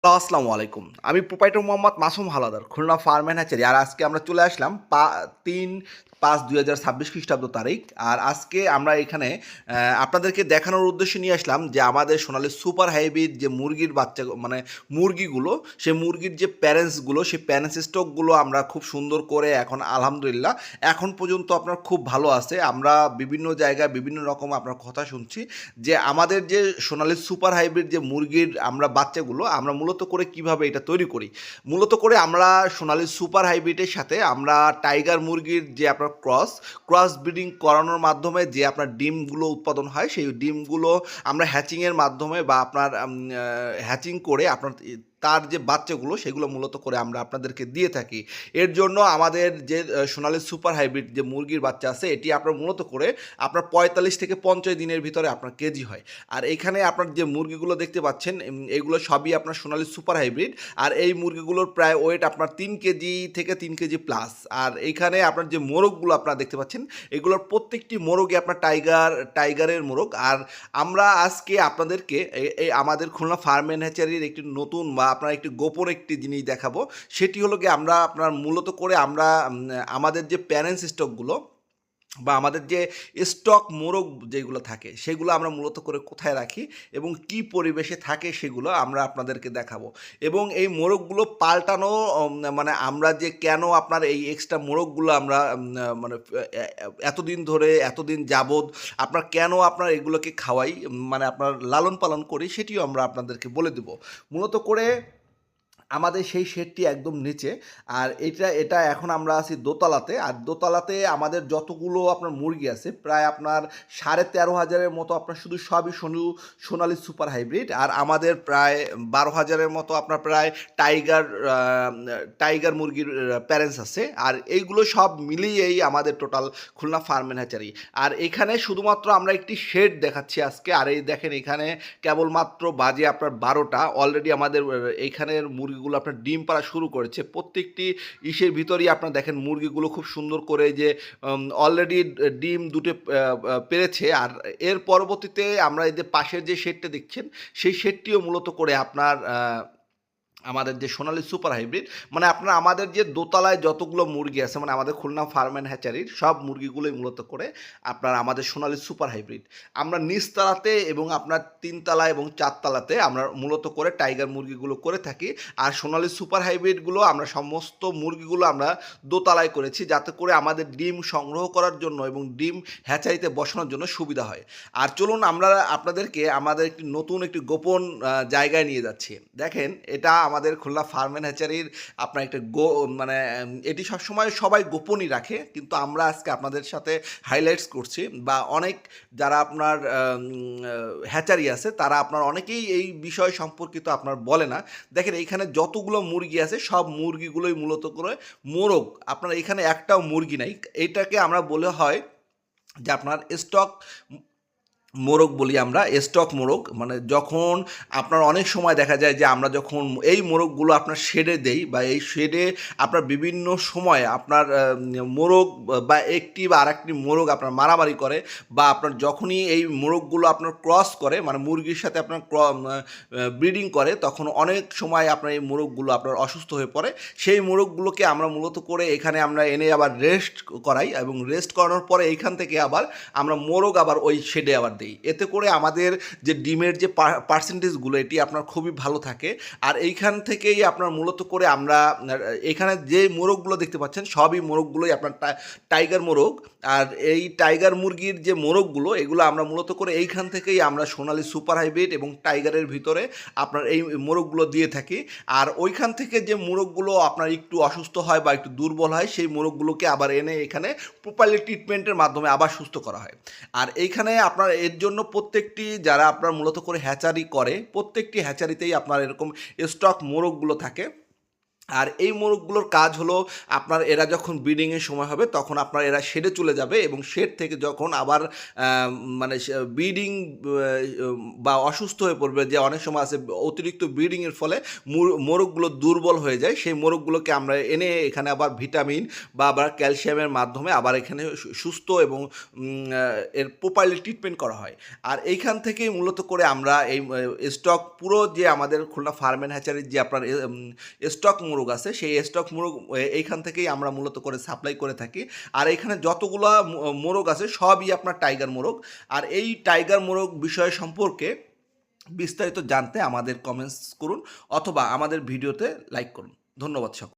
আসসালামু আলাইকুম। আমি proprietor Mohammad Masum Howlader, Khulna farm and hatchery. আর আজকে আমরা চলে আসলাম ৩/৫/২০২৬ খ্রিস্টাব্দ তারিখ। আর আজকে আমরা এখানে আপনাদেরকে দেখানোর উদ্দেশ্যে নিয়ে আসলাম যে আমাদের সোনালী সুপার হাইব্রিড যে মুরগির বাচ্চা মানে মুরগিগুলো, সেই মুরগির যে প্যারেন্টসগুলো, সেই প্যারেন্টস স্টকগুলো আমরা খুব সুন্দর করে এখন আলহামদুলিল্লাহ এখন পর্যন্ত আপনার খুব ভালো আছে। আমরা বিভিন্ন জায়গায় বিভিন্ন রকম আপনার কথা শুনছি যে আমাদের যে সোনালী সুপার হাইব্রিড যে মুরগির আমরা বাচ্চাগুলো আমরা মূলত করে কিভাবে এটা তৈরি করি। মূলত করে আমরা সোনালী সুপার হাইব্রিডের সাথে আমরা টাইগার মুরগির যে আপনার ক্রস ব্রিডিং করানোর মাধ্যমে যে আপনার ডিমগুলো উৎপাদন হয়, সেই ডিমগুলো আমরা হ্যাচিংয়ের মাধ্যমে বা আপনার হ্যাচিং করে আপনার তার যে বাচ্চাগুলো সেগুলো মূলত করে আমরা আপনাদেরকে দিয়ে থাকি। এর জন্য আমাদের যে সোনালী সুপার হাইব্রিড যে মুরগির বাচ্চা আছে, এটি আপনার মূলত করে আপনার ৪৫ থেকে ৫০ দিনের ভিতরে আপনার কেজি হয়। আর এইখানে আপনার যে মুরগিগুলো দেখতে পাচ্ছেন এগুলো সবই আপনার সোনালী সুপার হাইব্রিড। আর এই মুরগিগুলোর প্রায় ওয়েট আপনার ৩ কেজি থেকে ৩ কেজি প্লাস। আর এইখানে আপনার যে মোরগগুলো আপনারা দেখতে পাচ্ছেন, এগুলোর প্রত্যেকটি মোরগই আপনার টাইগারের মোরগ। আর আমরা আজকে আপনাদেরকে এই আমাদের খুলনা ফার্ম অ্যান্ড হ্যাচারির একটি নতুন বা আপনার একটি গোপন একটি জিনিস দেখাবো। সেটি হলো গিয়ে আমরা আপনার মূলত করে আমরা আমাদের যে প্যারেন্টস স্টকগুলো বা আমাদের যে স্টক মোরগ যেগুলো থাকে সেগুলো আমরা মূলত করে কোথায় রাখি এবং কি পরিবেশে থাকে সেগুলো আমরা আপনাদেরকে দেখাবো। এবং এই মোরগগুলো পাল্টানো মানে আমরা যে কেন আপনার এই এক্সট্রা মোরগগুলো আমরা মানে এতদিন ধরে এতদিন যাবৎ আপনার কেন আপনার এগুলোকে খাওয়াই, মানে আপনার লালন পালন করি, সেটিও আমরা আপনাদেরকে বলে দেব। মূলত করে আমাদের সেই শেডটি একদম নিচে। আর এটা এখন আমরা আছি দোতলাতে। আর দোতলাতে আমাদের যতগুলো আপনার মুরগি আছে প্রায় আপনার ১৩,৫০০-এর মতো আপনার শুধু সবই সোনালী সুপার হাইব্রিড। আর আমাদের প্রায় ১২,০০০-এর মতো আপনার প্রায় টাইগার মুরগির প্যারেন্টস আছে। আর এইগুলো সব মিলিয়েই আমাদের total Khulna farm and hatchery. আর এখানে শুধুমাত্র আমরা একটি শেড দেখাচ্ছি আজকে। আর এই দেখেন এখানে কেবলমাত্র বাজে আপনার ১২টা, অলরেডি আমাদের এইখানের মুরগিগুলো আপনার ডিম পাড়া শুরু করেছে। প্রত্যেকটি ইসের ভিতরেই আপনার দেখেন মুরগিগুলো খুব সুন্দর করে যে অলরেডি ডিম দুটো পেরেছে। আর এর পরবর্তীতে আমরা এই যে পাশের যে শেডটা দেখছেন, সেই শেডটিও মূলত করে আপনার আমাদের যে সোনালী সুপার হাইব্রিড, মানে আপনার আমাদের যে দোতলায় যতগুলো মুরগি আছে, মানে আমাদের খুলনা ফার্ম অ্যান্ড হ্যাচারির সব মুরগিগুলোই মূলত করে আপনার আমাদের সোনালী সুপার হাইব্রিড। আমরা নিচতলাতে এবং আপনার ৩ তলা এবং ৪ তলাতে আমরা মূলত করে টাইগার মুরগিগুলো করে থাকি। আর সোনালী সুপার হাইব্রিডগুলো আমরা সমস্ত মুরগিগুলো আমরা দোতলায় করেছি, যাতে করে আমাদের ডিম সংগ্রহ করার জন্য এবং ডিম হ্যাচারিতে বসানোর জন্য সুবিধা হয়। আর চলুন আমরা আপনাদেরকে আমাদের একটি নতুন একটি গোপন জায়গায় নিয়ে যাচ্ছি। দেখেন এটা আমাদের খুলনা ফার্ম অ্যান্ড হ্যাচারির আপনার একটা মানে এটি সবসময় সবাই গোপনই রাখে, কিন্তু আমরা আজকে আপনাদের সাথে হাইলাইটস করছি। বা অনেক যারা আপনার হ্যাচারি আছে তারা আপনার অনেকেই এই বিষয় সম্পর্কিত আপনার বলে না। দেখেন এইখানে যতগুলো মুরগি আছে সব মুরগিগুলোই মূলত করে মোরগ। আপনার এখানে একটাও মুরগি নাই। এটাকে আমরা বলে হয় যে আপনার স্টক মোরগ বলি আমরা, স্টক মোরগ। মানে যখন আপনার অনেক সময় দেখা যায় যে আমরা যখন এই মোরগগুলো আপনার শেডে দেই বা এই শেডে আপনার বিভিন্ন সময় আপনার মোরগ বা একটি বা আরেকটি মোরগ আপনার মারামারি করে, বা আপনার যখনই এই মোরগগুলো আপনার ক্রস করে মানে মুরগির সাথে আপনার ব্রিডিং করে, তখন অনেক সময় আপনার এই মোরগগুলো আপনার অসুস্থ হয়ে পড়ে। সেই মোরগগুলোকে আমরা মূলত করে এখানে আমরা এনে আবার রেস্ট করাই, এবং রেস্ট করানোর পরে এইখান থেকে আবার আমরা মোরগ আবার ওই শেডে আবার দিই। এতে করে আমাদের যে ডিমের যে পার্সেন্টেজগুলো এটি আপনার খুবই ভালো থাকে। আর এইখান থেকেই আপনার মূলত করে আমরা এখানে যে মোরগগুলো দেখতে পাচ্ছেন সবই মোরগগুলোই আপনার টাইগার মোরগ। আর এই টাইগার মুরগির যে মোরগগুলো এগুলো আমরা মূলত করে এইখান থেকেই আমরা সোনালী সুপার হাইব্রিড এবং টাইগারের ভিতরে আপনার এই মোরগগুলো দিয়ে থাকি। আর ওইখান থেকে যে মোরগগুলো আপনার একটু অসুস্থ হয় বা একটু দুর্বল হয়, সেই মোরগগুলোকে আবার এনে এখানে প্রপারলি ট্রিটমেন্টের মাধ্যমে আবার সুস্থ করা হয়। আর এইখানে আপনার এর জন্য প্রত্যেকটি যারা আপনার মূলত করে হ্যাচারি করে, প্রত্যেকটি হ্যাচারিতেই আপনার এরকম স্টক মোরগগুলো থাকে। আর এই মোরগগুলোর কাজ হলো আপনার এরা যখন ব্রিডিংয়ের সময় হবে তখন আপনার এরা শেডে চলে যাবে এবং শেড থেকে যখন আবার মানে ব্রিডিং বা অসুস্থ হয়ে পড়বে, যে অনেক সময় আছে অতিরিক্ত ব্রিডিংয়ের ফলে মোরগগুলো দুর্বল হয়ে যায়, সেই মোরগগুলোকে আমরা এনে এখানে আবার ভিটামিন বা আবার ক্যালসিয়ামের মাধ্যমে আবার এখানে সুস্থ এবং এর প্রপারলি ট্রিটমেন্ট করা হয়। আর এইখান থেকেই মূলত করে আমরা এই স্টক পুরো যে আমাদের খুলনা ফার্ম অ্যান্ড হ্যাচারির যে আপনার স্টক মোরগ আছে, সেই স্টক মোরগ এইখান থেকেই আমরা মূলত করে সাপ্লাই করে থাকি। আর এখানে যতগুলো মোরগ আছে সবই আপনার টাইগার মোরগ। আর এই টাইগার মোরগ বিষয় সম্পর্কে বিস্তারিত জানতে আমাদের কমেন্টস করুন অথবা আমাদের ভিডিওতে লাইক করুন। ধন্যবাদ সকল।